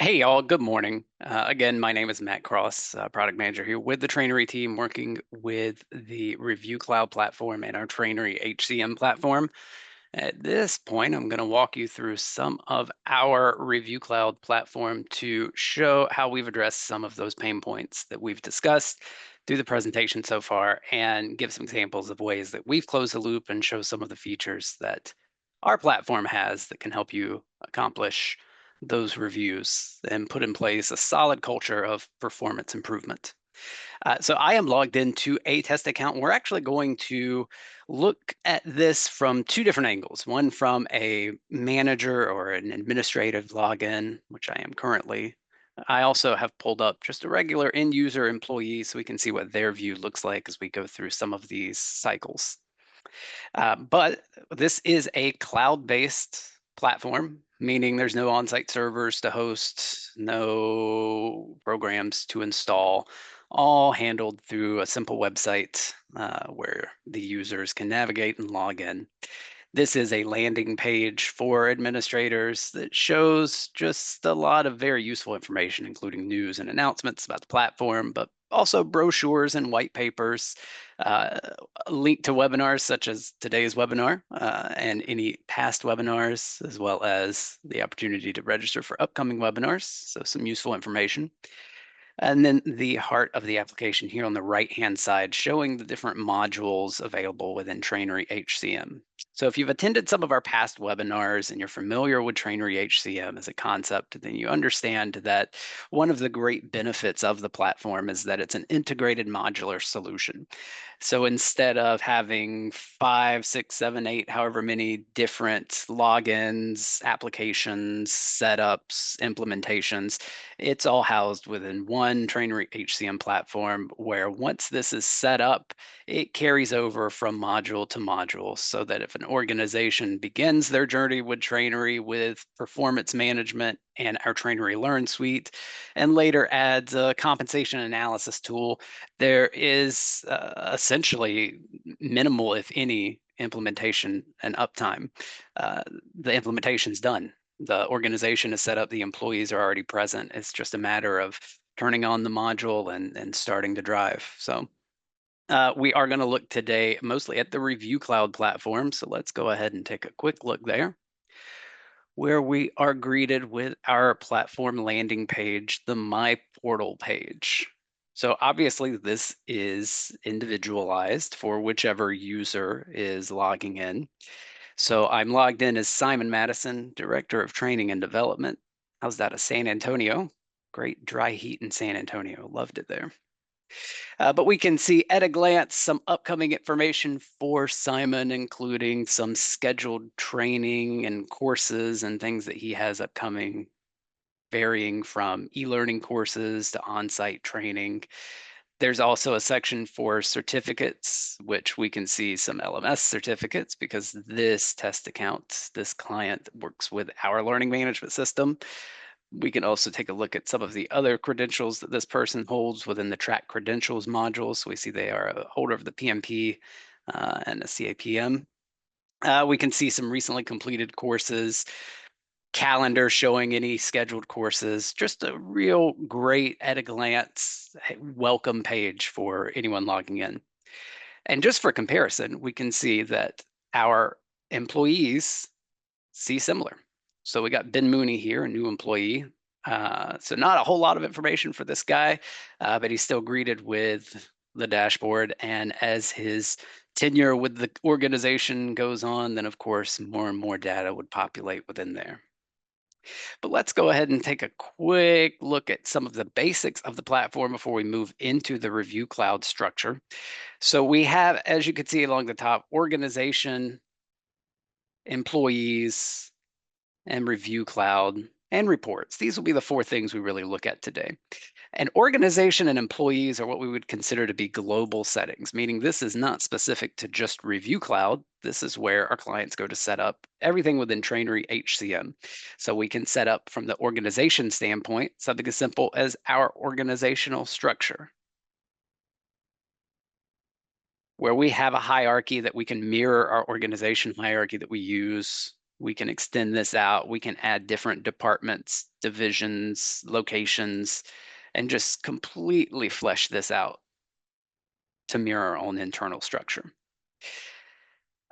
Hey, y'all. Good morning. Again, my name is Matt Cross, product manager here with the Trainery team, working with the ReviewCloud platform and our TraineryHCM platform. At this point, I'm going to walk you through some of our ReviewCloud platform to show how we've addressed some of those pain points that we've discussed through the presentation so far, and give some examples of ways that we've closed the loop and show some of the features that our platform has that can help you accomplish those reviews and put in place a solid culture of performance improvement. So I am logged into a test account. We're actually going to look at this from two different angles. One from a manager or an administrative login, which I am currently. I also have pulled up just a regular end user employee so we can see what their view looks like as we go through some of these cycles. But this is a cloud-based platform, meaning there's no on-site servers to host, no programs to install, all handled through a simple website where the users can navigate and log in. This is a landing page for administrators that shows just a lot of very useful information, including news and announcements about the platform, but also brochures and white papers, uh, a link to webinars such as today's webinar and any past webinars, as well as the opportunity to register for upcoming webinars. So some useful information. And then the heart of the application here on the right-hand side, showing the different modules available within Trainery HCM. So if you've attended some of our past webinars and you're familiar with Trainery HCM as a concept, then you understand that one of the great benefits of the platform is that it's an integrated modular solution. So instead of having 5, 6, 7, 8, however many different logins, applications, setups, implementations, it's all housed within one Trainery HCM platform where once this is set up, it carries over from module to module so that if an organization begins their journey with Trainery with performance management and our Trainery Learn suite, and later adds a compensation analysis tool, there is essentially minimal, if any, implementation and uptime. The implementation's done. The organization is set up, the employees are already present. It's just a matter of turning on the module and starting to drive. So we are going to look today mostly at the ReviewCloud platform. So let's go ahead and take a quick look there, where we are greeted with our platform landing page, the My Portal page. So obviously this is individualized for whichever user is logging in. So I'm logged in as Simon Madison, Director of Training and Development. How's that, of San Antonio? Great dry heat in San Antonio. Loved it there. But we can see at a glance some upcoming information for Simon, including some scheduled training and courses and things that he has upcoming, varying from e-learning courses to on-site training. There's also a section for certificates, which we can see some LMS certificates because this test account, this client works with our learning management system. We can also take a look at some of the other credentials that this person holds within the track credentials module. So we see they are a holder of the PMP and a CAPM. We can see some recently completed courses, calendar showing any scheduled courses, just a real great at a glance welcome page for anyone logging in. And just for comparison, we can see that our employees see similar. So we got Ben Mooney here, a new employee. So not a whole lot of information for this guy, but he's still greeted with the dashboard. And as his tenure with the organization goes on, then of course, more and more data would populate within there. But let's go ahead and take a quick look at some of the basics of the platform before we move into the ReviewCloud structure. So we have, as you can see along the top, organization, employees, and ReviewCloud, and reports. These will be the four things we really look at today. And organization and employees are what we would consider to be global settings, meaning this is not specific to just ReviewCloud. This is where our clients go to set up everything within Trainery HCM. So we can set up from the organization standpoint, something as simple as our organizational structure, where we have a hierarchy that we can mirror our organization hierarchy that we use We can extend this out. We can add different departments, divisions, locations, and just completely flesh this out to mirror our own internal structure.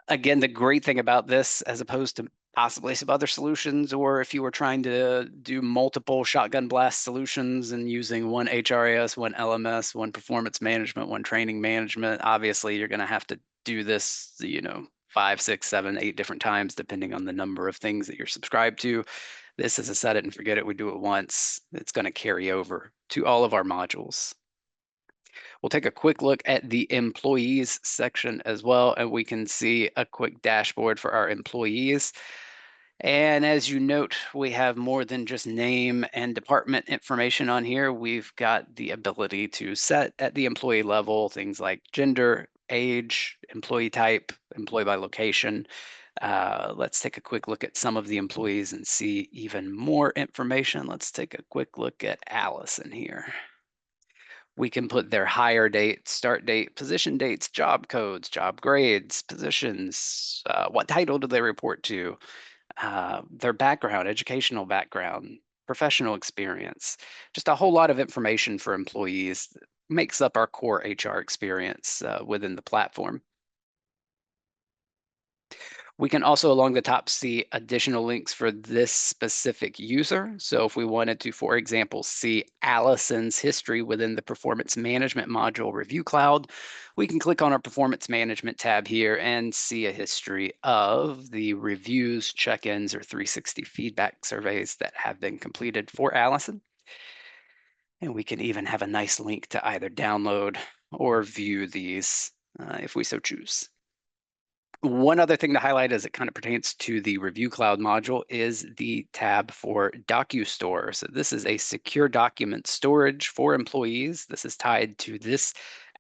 Again, the great thing about this, as opposed to possibly some other solutions, or if you were trying to do multiple shotgun blast solutions and using one HRIS, one LMS, one performance management, one training management, obviously you're going to have to do this, 5, 6, 7, 8 different times, depending on the number of things that you're subscribed to. This is a set it and forget it. We do it once. It's going to carry over to all of our modules. We'll take a quick look at the employees section as well, and we can see a quick dashboard for our employees. And as you note, we have more than just name and department information on here. We've got the ability to set at the employee level things like gender, age, employee type, employee by location. Let's take a quick look at some of the employees and see even more information. Let's take a quick look at Allison here. We can put their hire date, start date, position dates, job codes, job grades, positions, what title do they report to, their background, educational background, professional experience, just a whole lot of information for employees that makes up our core HR experience within the platform. We can also along the top see additional links for this specific user. So if we wanted to, for example, see Allison's history within the performance management module ReviewCloud, we can click on our performance management tab here and see a history of the reviews, check-ins, or 360 feedback surveys that have been completed for Allison. And we can even have a nice link to either download or view these if we so choose. One other thing to highlight as it kind of pertains to the ReviewCloud module is the tab for DocuStore. So this is a secure document storage for employees. This is tied to this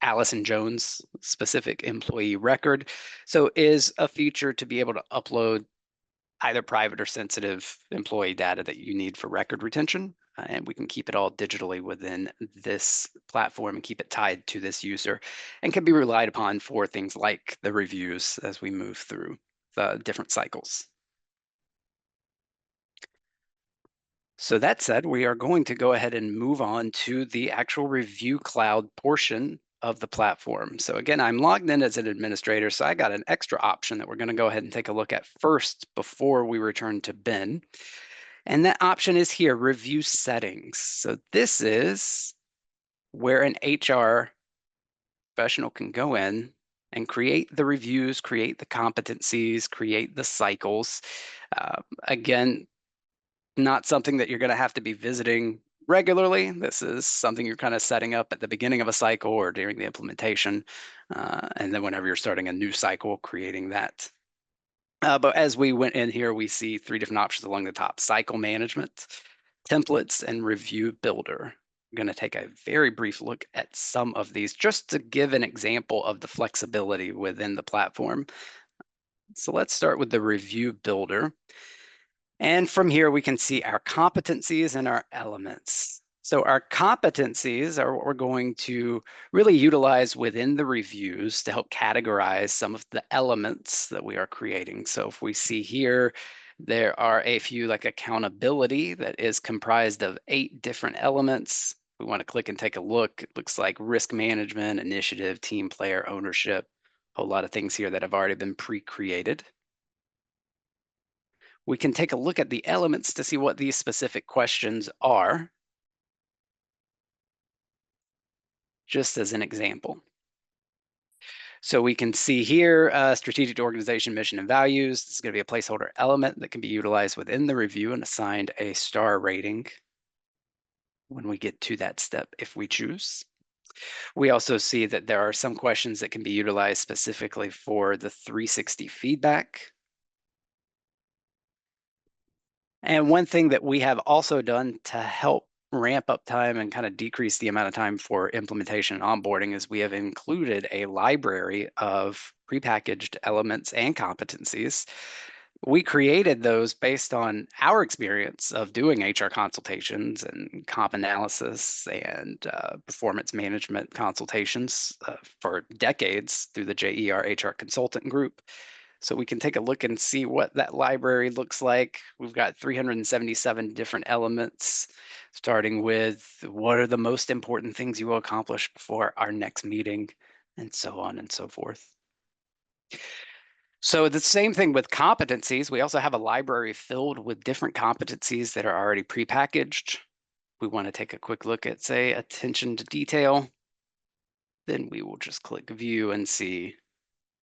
Allison Jones specific employee record. So is a feature to be able to upload either private or sensitive employee data that you need for record retention. And we can keep it all digitally within this platform and keep it tied to this user and can be relied upon for things like the reviews as we move through the different cycles. So that said, we are going to go ahead and move on to the actual ReviewCloud portion of the platform. So again, I'm logged in as an administrator, so I got an extra option that we're going to go ahead and take a look at first before we return to Ben. And that option is here, Review Settings. So this is where an HR professional can go in and create the reviews, create the competencies, create the cycles. Again, not something that you're going to have to be visiting regularly. This is something you're kind of setting up at the beginning of a cycle or during the implementation. And then whenever you're starting a new cycle, creating that. But as we went in here, we see 3 different options along the top: cycle management, templates, and review builder. I'm going to take a very brief look at some of these just to give an example of the flexibility within the platform. So let's start with the review builder. And from here, we can see our competencies and our elements. So our competencies are what we're going to really utilize within the reviews to help categorize some of the elements that we are creating. So if we see here, there are a few like accountability that is comprised of 8 different elements. We want to click and take a look. It looks like risk management, initiative, team player, ownership, a whole lot of things here that have already been pre-created. We can take a look at the elements to see what these specific questions are, just as an example. So we can see here, strategic organization, mission, and values. This is going to be a placeholder element that can be utilized within the review and assigned a star rating when we get to that step if we choose. We also see that there are some questions that can be utilized specifically for the 360 feedback. And one thing that we have also done to help ramp up time and kind of decrease the amount of time for implementation and onboarding is we have included a library of prepackaged elements and competencies. We created those based on our experience of doing HR consultations and comp analysis and performance management consultations for decades through the JER HR consultant group. So we can take a look and see what that library looks like. We've got 377 different elements, starting with what are the most important things you will accomplish before our next meeting, and so on and so forth. So the same thing with competencies. We also have a library filled with different competencies that are already prepackaged. We want to take a quick look at, say, attention to detail. Then we will just click view and see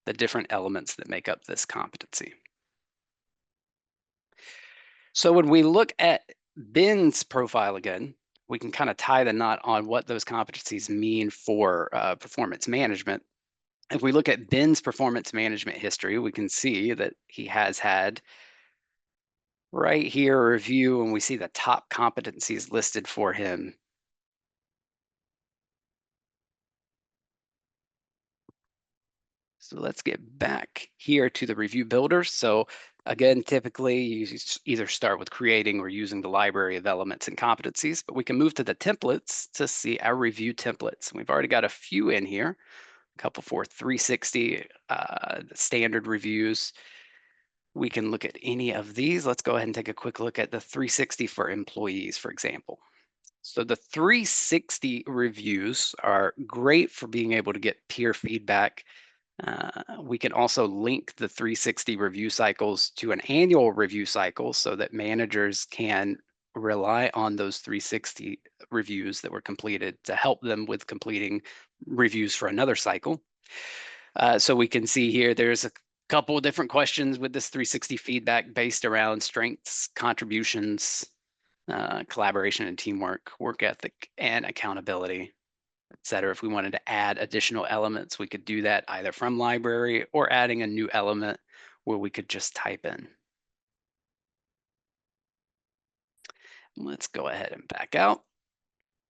the different elements that make up this competency. So when we look at Ben's profile again, we can kind of tie the knot on what those competencies mean for performance management. If we look at Ben's performance management history, we can see that he has had right here a review, and we see the top competencies listed for him. So let's get back here to the review builder. So again, typically you either start with creating or using the library of elements and competencies, but we can move to the templates to see our review templates. We've already got a few in here, a couple for 360 standard reviews. We can look at any of these. Let's go ahead and take a quick look at the 360 for employees, for example. So the 360 reviews are great for being able to get peer feedback. We can also link the 360 review cycles to an annual review cycle so that managers can rely on those 360 reviews that were completed to help them with completing reviews for another cycle. So we can see here there's a couple of different questions with this 360 feedback based around strengths, contributions, collaboration and teamwork, work ethic, and accountability, etc. If we wanted to add additional elements, we could do that either from library or adding a new element where we could just type in. Let's go ahead and back out.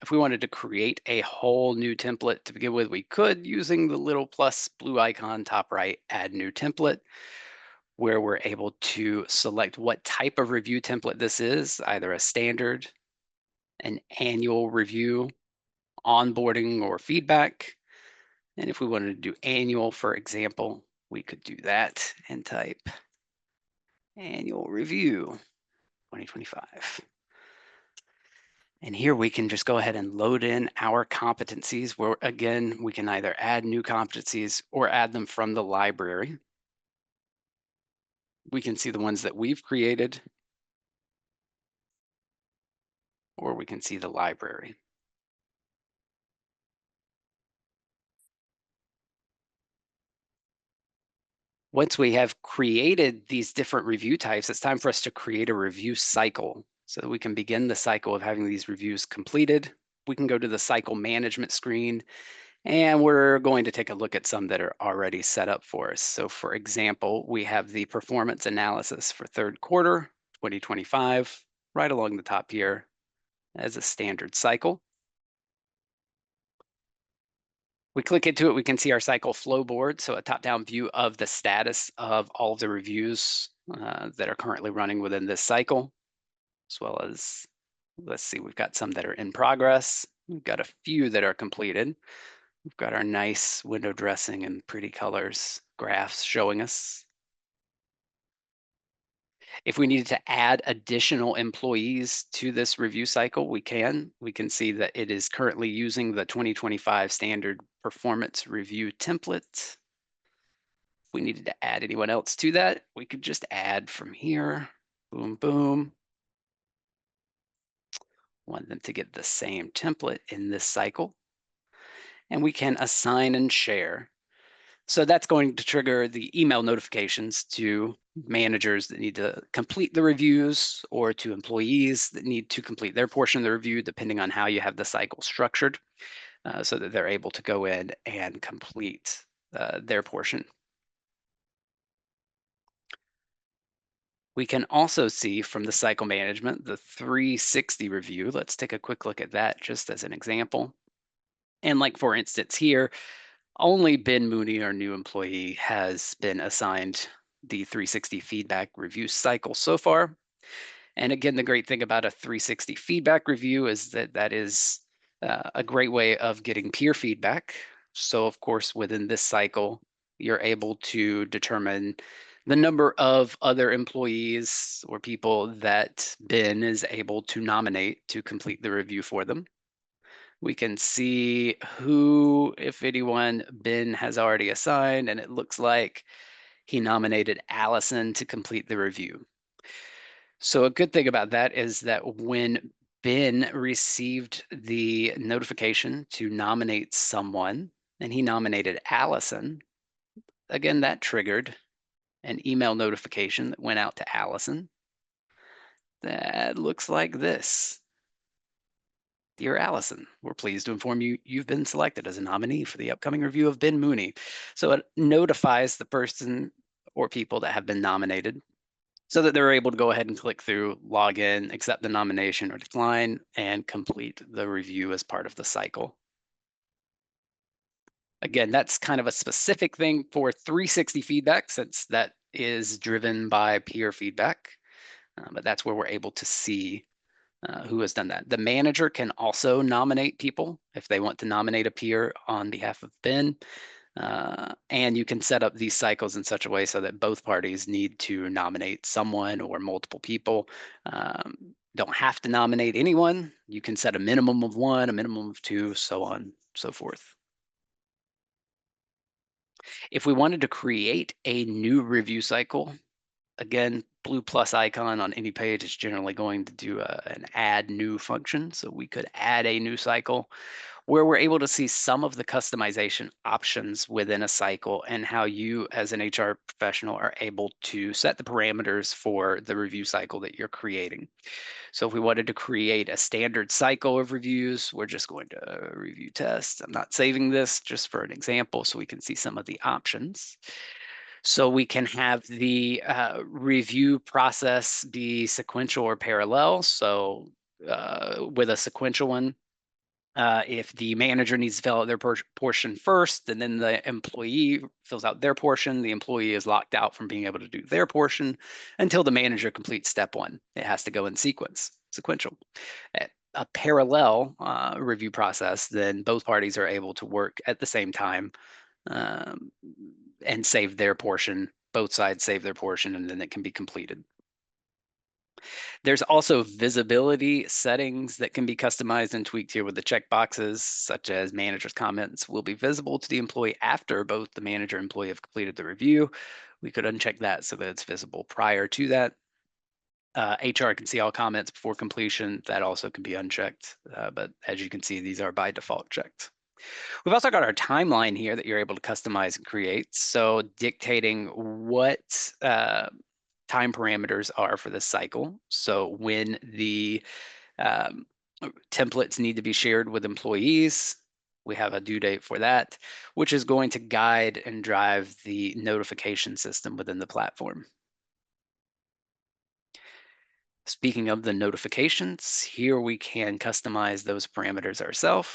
If we wanted to create a whole new template to begin with, we could using the little plus blue icon top right, add new template, where we're able to select what type of review template this is, either a standard, an annual review, onboarding, or feedback. And if we wanted to do annual, for example, we could do that and type annual review 2025. And here we can just go ahead and load in our competencies where, again, we can either add new competencies or add them from the library. We can see the ones that we've created, or we can see the library. Once we have created these different review types, it's time for us to create a review cycle so that we can begin the cycle of having these reviews completed. We can go to the cycle management screen, and we're going to take a look at some that are already set up for us. So for example, we have the performance analysis for third quarter 2025 right along the top here as a standard cycle. We click into it, we can see our cycle flow board, so a top-down view of the status of all of the reviews that are currently running within this cycle, as well as, let's see, we've got some that are in progress. We've got a few that are completed. We've got our nice window dressing and pretty colors graphs showing us. If we needed to add additional employees to this review cycle, we can. We can see that it is currently using the 2025 standard performance review template. If we needed to add anyone else to that, we could just add from here. Boom, boom. Want them to get the same template in this cycle. And we can assign and share. So that's going to trigger the email notifications to managers that need to complete the reviews or to employees that need to complete their portion of the review, depending on how you have the cycle structured, so that they're able to go in and complete their portion. We can also see from the cycle management, the 360 review. Let's take a quick look at that just as an example. And like, for instance, here, only Ben Mooney, our new employee, has been assigned the 360 feedback review cycle so far. And again, the great thing about a 360 feedback review is that that is a great way of getting peer feedback. So of course, within this cycle, you're able to determine The number of other employees or people that Ben is able to nominate to complete the review for them. We can see who, if anyone, Ben has already assigned, and it looks like he nominated Allison to complete the review. So a good thing about that is that when Ben received the notification to nominate someone, and he nominated Allison, again, that triggered an email notification that went out to Allison that looks like this. Dear Allison, we're pleased to inform you you've been selected as a nominee for the upcoming review of Ben Mooney. So it notifies the person or people that have been nominated so that they're able to go ahead and click through, log in, accept the nomination or decline, and complete the review as part of the cycle. Again, that's kind of a specific thing for 360 feedback since that is driven by peer feedback, but that's where we're able to see who has done that. The manager can also nominate people if they want to nominate a peer on behalf of Ben. And you can set up these cycles in such a way so that both parties need to nominate someone or multiple people. Don't have to nominate anyone. You can set a minimum of one, a minimum of two, so on, so forth. If we wanted to create a new review cycle, again, blue plus icon on any page is generally going to do an add new function. So we could add a new cycle where we're able to see some of the customization options within a cycle and how you as an HR professional are able to set the parameters for the review cycle that you're creating. So if we wanted to create a standard cycle of reviews, we're just going to review test. I'm not saving this just for an example so we can see some of the options. So we can have the review process be sequential or parallel. So with a sequential one, if the manager needs to fill out their portion first, and then the employee fills out their portion, the employee is locked out from being able to do their portion until the manager completes step one. It has to go in sequential. A parallel review process, then both parties are able to work at the same time um, and save their portion. Both sides save their portion, and then it can be completed. There's also visibility settings that can be customized and tweaked here with the checkboxes, such as manager's comments will be visible to the employee after both the manager and employee have completed the review. We could uncheck that so that it's visible prior to that. HR can see all comments before completion. That also can be unchecked, but as you can see, these are by default checked. We've also got our timeline here that you're able to customize and create. So dictating what time parameters are for this cycle. So when the um, templates need to be shared with employees, we have a due date for that, which is going to guide and drive the notification system within the platform. Speaking of the notifications, here we can customize those parameters ourselves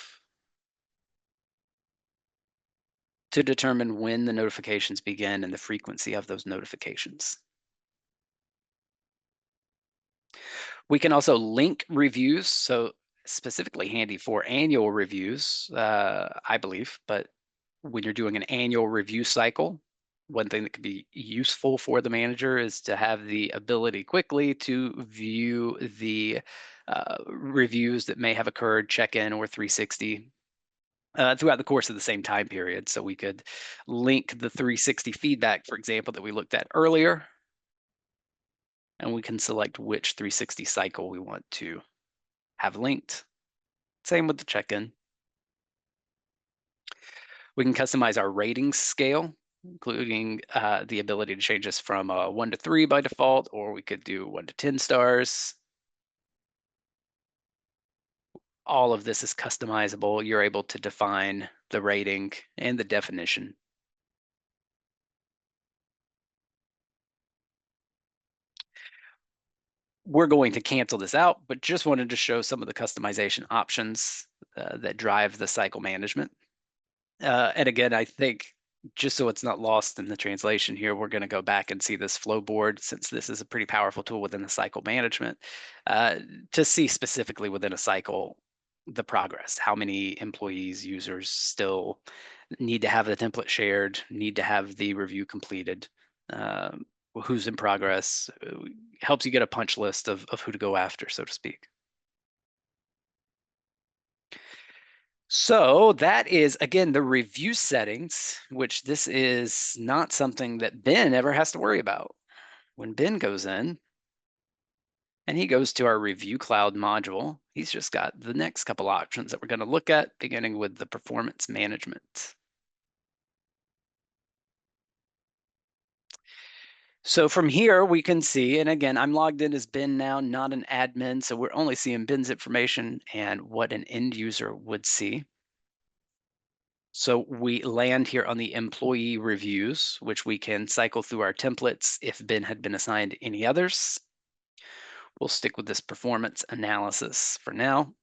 to determine when the notifications begin and the frequency of those notifications. We can also link reviews, so specifically handy for annual reviews, I believe, but when you're doing an annual review cycle, one thing that could be useful for the manager is to have the ability quickly to view the reviews that may have occurred, check-in or 360 throughout the course of the same time period. So we could link the 360 feedback, for example, that we looked at earlier, and we can select which 360 cycle we want to have linked. Same with the check-in. We can customize our rating scale, including the ability to change this from 1 to 3 by default, or we could do 1 to 10 stars. All of this is customizable. You're able to define the rating and the definition. We're going to cancel this out, but just wanted to show some of the customization options that drive the cycle management. And again, I think just so it's not lost in the translation here, we're going to go back and see this flow board since this is a pretty powerful tool within the cycle management uh, to see specifically within a cycle the progress, how many employees, users still need to have the template shared, need to have the review completed. who's in progress, helps you get a punch list of who to go after, so to speak. So that is, again, the review settings, which this is not something that Ben ever has to worry about. When Ben goes in and he goes to our ReviewCloud module, he's just got the next couple options that we're going to look at, beginning with the performance management. So from here, we can see, and again, I'm logged in as Ben now, not an admin, so we're only seeing Ben's information and what an end user would see. So we land here on the employee reviews, which we can cycle through our templates if Ben had been assigned any others. We'll stick with this performance analysis for now.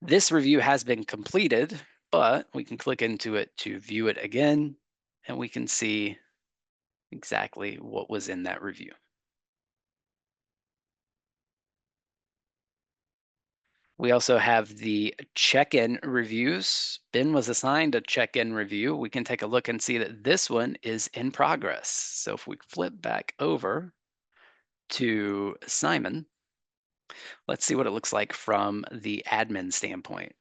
This review has been completed, but we can click into it to view it again, and we can see exactly what was in that review. We also have the check-in reviews. Ben was assigned a check-in review. We can take a look and see that this one is in progress. So if we flip back over to Simon, let's see what it looks like from the admin standpoint.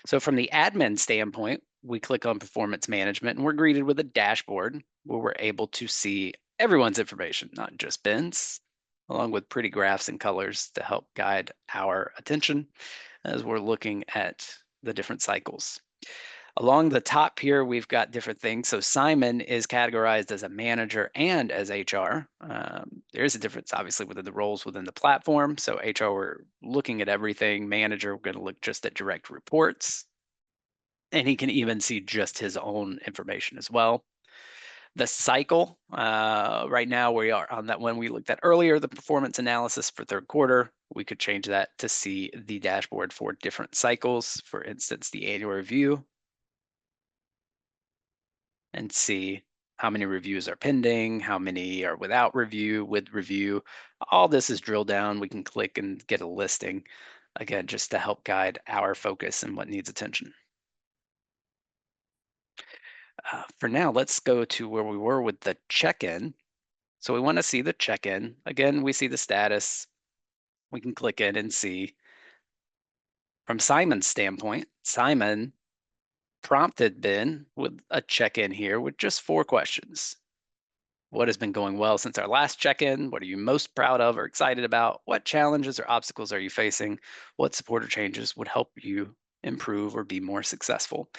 So from the admin standpoint, we click on performance management and we're greeted with a dashboard where we're able to see everyone's information, not just Ben's, along with pretty graphs and colors to help guide our attention as we're looking at the different cycles. Along the top here, we've got different things. So Simon is categorized as a manager and as HR. There is a difference, obviously, within the roles within the platform. So HR, we're looking at everything. Manager, we're going to look just at direct reports. And he can even see just his own information as well. The cycle, right now we are on that one we looked at earlier, the performance analysis for third quarter. We could change that to see the dashboard for different cycles. For instance, the annual review, and see how many reviews are pending, how many are without review, with review. All this is drilled down. We can click and get a listing, again, just to help guide our focus and what needs attention. For now, let's go to where we were with the check-in. So we want to see the check-in. Again, we see the status. We can click in and see from Simon's standpoint, Simon prompted Ben with a check-in here with just 4 questions. What has been going well since our last check-in? What are you most proud of or excited about? What challenges or obstacles are you facing? What support or changes would help you improve or be more successful?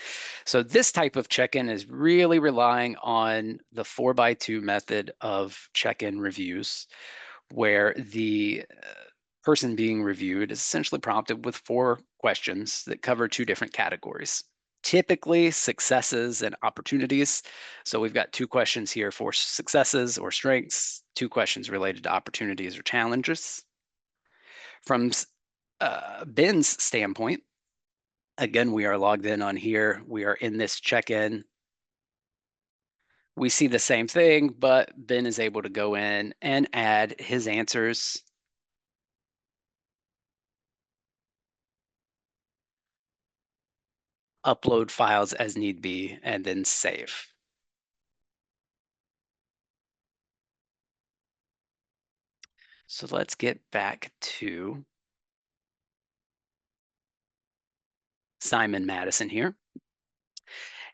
So this type of check-in is really relying on the 4x2 method of check-in reviews, where the person being reviewed is essentially prompted with 4 questions that cover 2 different categories. Typically successes and opportunities. So we've got 2 questions here for successes or strengths, 2 questions related to opportunities or challenges. From Ben's standpoint, again, we are logged in on here. We are in this check-in. We see the same thing, but Ben is able to go in and add his answers. Upload files as need be, and then save. So let's get back to Simon Madison here.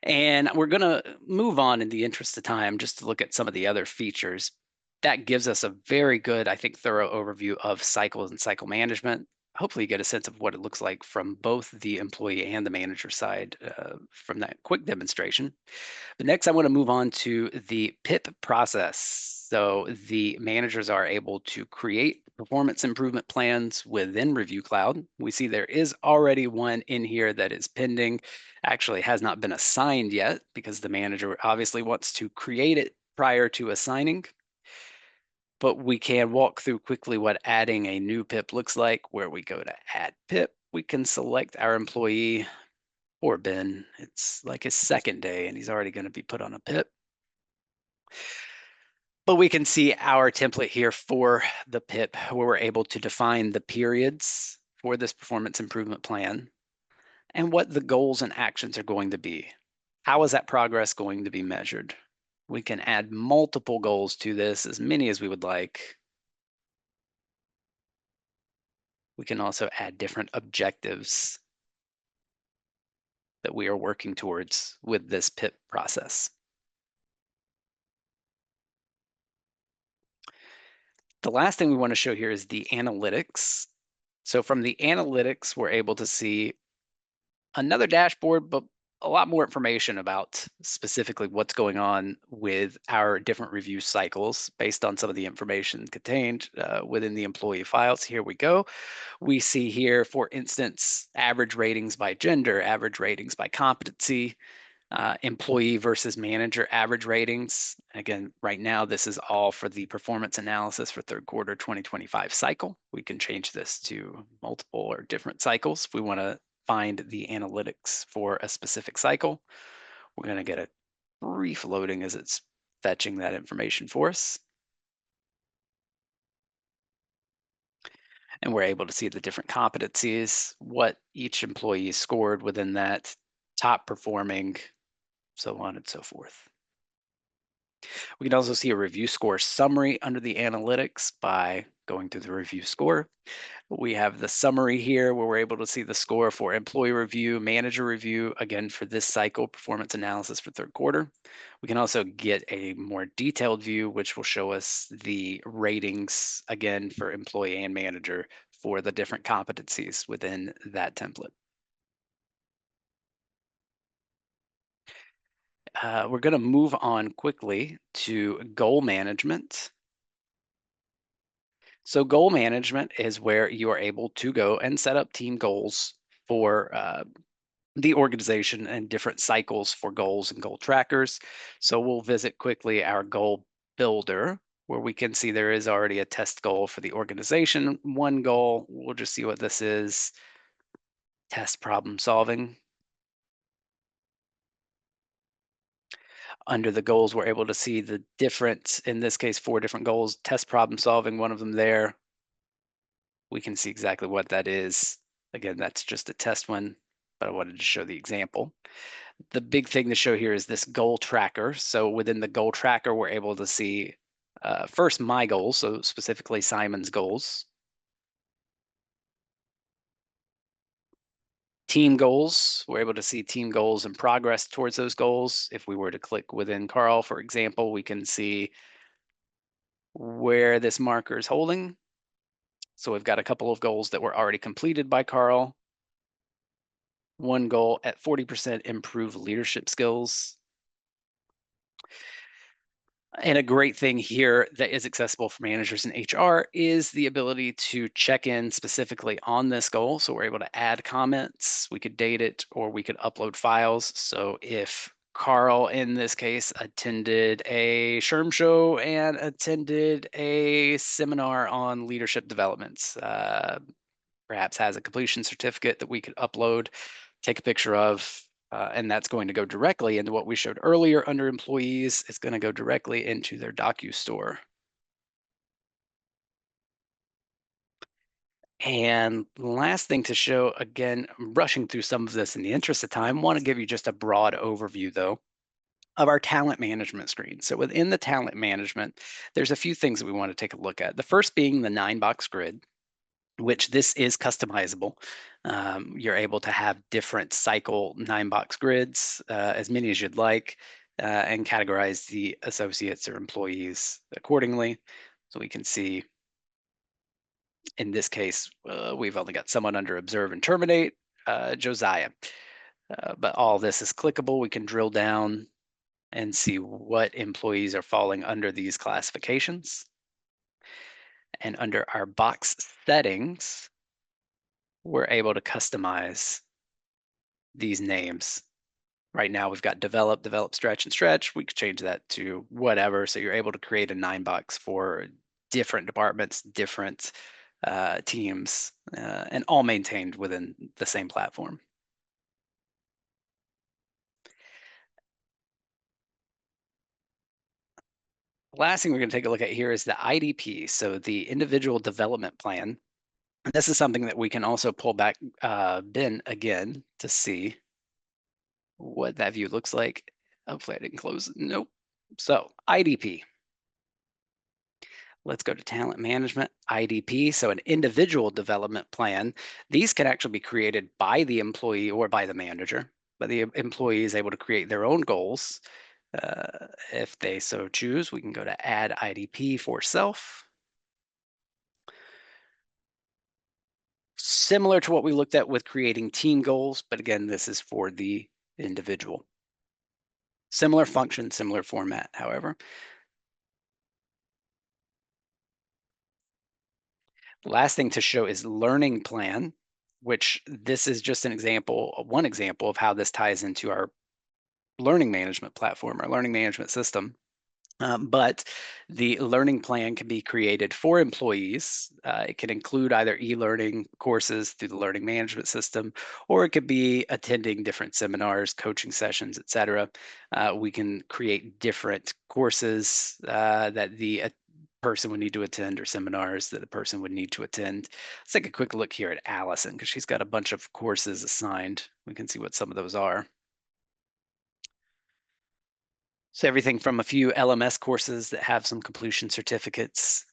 And we're going to move on in the interest of time just to look at some of the other features. That gives us a very good, I think, thorough overview of cycles and cycle management. Hopefully you get a sense of what it looks like from both the employee and the manager side from that quick demonstration. But next, I want to move on to the PIP process. So the managers are able to create performance improvement plans within ReviewCloud. We see there is already one in here that is pending, actually has not been assigned yet because the manager obviously wants to create it prior to assigning. But we can walk through quickly what adding a new PIP looks like, where we go to add PIP. We can select our employee. Or Ben, it's like his second day and he's already going to be put on a PIP. But we can see our template here for the PIP where we're able to define the periods for this performance improvement plan and what the goals and actions are going to be. How is that progress going to be measured? We can add multiple goals to this, as many as we would like. We can also add different objectives that we are working towards with this PIP process. The last thing we want to show here is the analytics. So from the analytics, we're able to see another dashboard, but a lot more information about specifically what's going on with our different review cycles based on some of the information contained within the employee files. Here we go. We see here, for instance, average ratings by gender, average ratings by competency, employee versus manager average ratings. Again, right now, this is all for the performance analysis for third quarter 2025 cycle. We can change this to multiple or different cycles if we want to find the analytics for a specific cycle. We're going to get a brief loading as it's fetching that information for us. And we're able to see the different competencies, what each employee scored within that, top performing, so on and so forth. We can also see a review score summary under the analytics by going through the review score. We have the summary here where we're able to see the score for employee review, manager review, again for this cycle, performance analysis for third quarter. We can also get a more detailed view, which will show us the ratings, again, for employee and manager for the different competencies within that template. We're going to move on quickly to goal management. So goal management is where you are able to go and set up team goals for the organization and different cycles for goals and goal trackers. So we'll visit quickly our goal builder, where we can see there is already a test goal for the organization. One goal, we'll just see what this is, test problem solving. Under the goals, we're able to see the different, in this case, 4 different goals, test problem solving, one of them there. We can see exactly what that is. Again, that's just a test one, but I wanted to show the example. The big thing to show here is this goal tracker. So within the goal tracker, we're able to see first my goals, so specifically Simon's goals. Team goals, we're able to see team goals and progress towards those goals. If we were to click within Carl, for example, we can see where this marker is holding. So we've got a couple of goals that were already completed by Carl. One goal at 40% improve leadership skills. And a great thing here that is accessible for managers in HR is the ability to check in specifically on this goal. So we're able to add comments, we could date it, or we could upload files. So if Carl, in this case, attended a SHRM show and attended a seminar on leadership developments, perhaps has a completion certificate that we could upload, take a picture of, and that's going to go directly into what we showed earlier under employees. It's going to go directly into their DocuStore. And last thing to show, again, I'm rushing through some of this in the interest of time, want to give you just a broad overview though of our talent management screen. So within the talent management, there's a few things that we want to take a look at. The first being the 9-box grid, which this is customizable. You're able to have different cycle 9-box grids, as many as you'd like, and categorize the associates or employees accordingly. So we can see, in this case, we've only got someone under observe and terminate, Josiah. But all this is clickable. We can drill down and see what employees are falling under these classifications. And under our box settings, we're able to customize these names. Right now we've got develop, develop, stretch, and stretch. We could change that to whatever. So you're able to create a 9-box for different departments, different teams, and all maintained within the same platform. Last thing we're going to take a look at here is the IDP, so the individual development plan. And this is something that we can also pull back bin again to see what that view looks like. Hopefully I didn't close it. Nope. So IDP. Let's go to talent management, IDP. So an individual development plan. These can actually be created by the employee or by the manager, but the employee is able to create their own goals. If they so choose, we can go to add IDP for self. Similar to what we looked at with creating team goals, but again, this is for the individual. Similar function, similar format, however. Last thing to show is learning plan, which this is just an example, one example of how this ties into our learning management platform, our learning management system. But the learning plan can be created for employees. It can include either e-learning courses through the learning management system, or it could be attending different seminars, coaching sessions, etc. We can create different courses that the person would need to attend, or seminars that the person would need to attend. Let's take a quick look here at Allison, because she's got a bunch of courses assigned. We can see what some of those are. So everything from a few LMS courses that have some completion certificates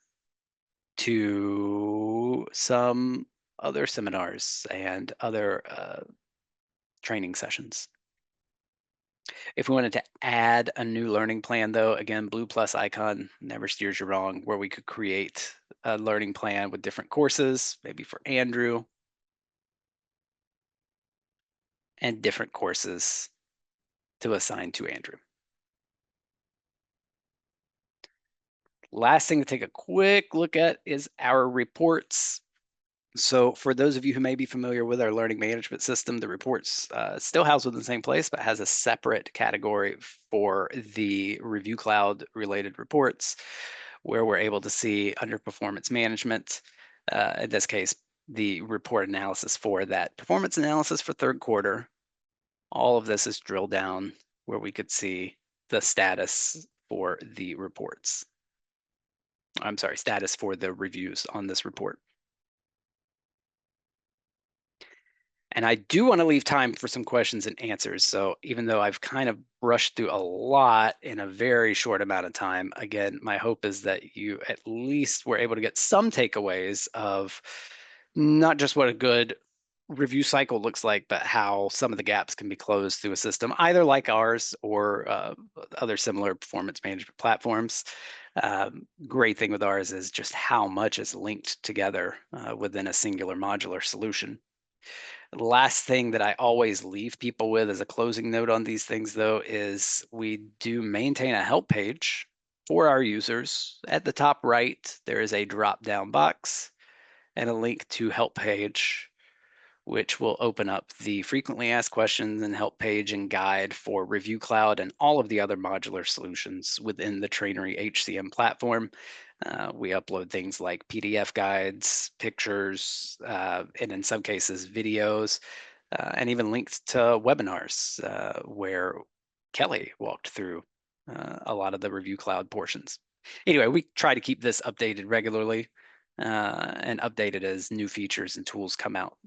to some other seminars and other training sessions. If we wanted to add a new learning plan, though, again, blue plus icon never steers you wrong, where we could create a learning plan with different courses, maybe for Andrew, and different courses to assign to Andrew. Last thing to take a quick look at is our reports. So for those of you who may be familiar with our learning management system, the reports still housed within the same place, but has a separate category for the ReviewCloud related reports, where we're able to see under performance management, in this case, the report analysis for that performance analysis for third quarter. All of this is drilled down where we could see the status for the reports. I'm sorry, status for the reviews on this report. And I do want to leave time for some questions and answers. So even though I've kind of brushed through a lot in a very short amount of time, again, my hope is that you at least were able to get some takeaways of not just what a good review cycle looks like, but how some of the gaps can be closed through a system, either like ours or other similar performance management platforms. Great thing with ours is just how much is linked together within a singular modular solution. Last thing that I always leave people with as a closing note on these things, though, is we do maintain a help page for our users. At the top right, there is a drop down box and a link to help page, which will open up the frequently asked questions and help page and guide for ReviewCloud and all of the other modular solutions within the TraineryHCM platform. We upload things like PDF guides, pictures, and in some cases, videos, and even links to webinars where Kelly walked through a lot of the ReviewCloud portions. Anyway, we try to keep this updated regularly and updated as new features and tools come out.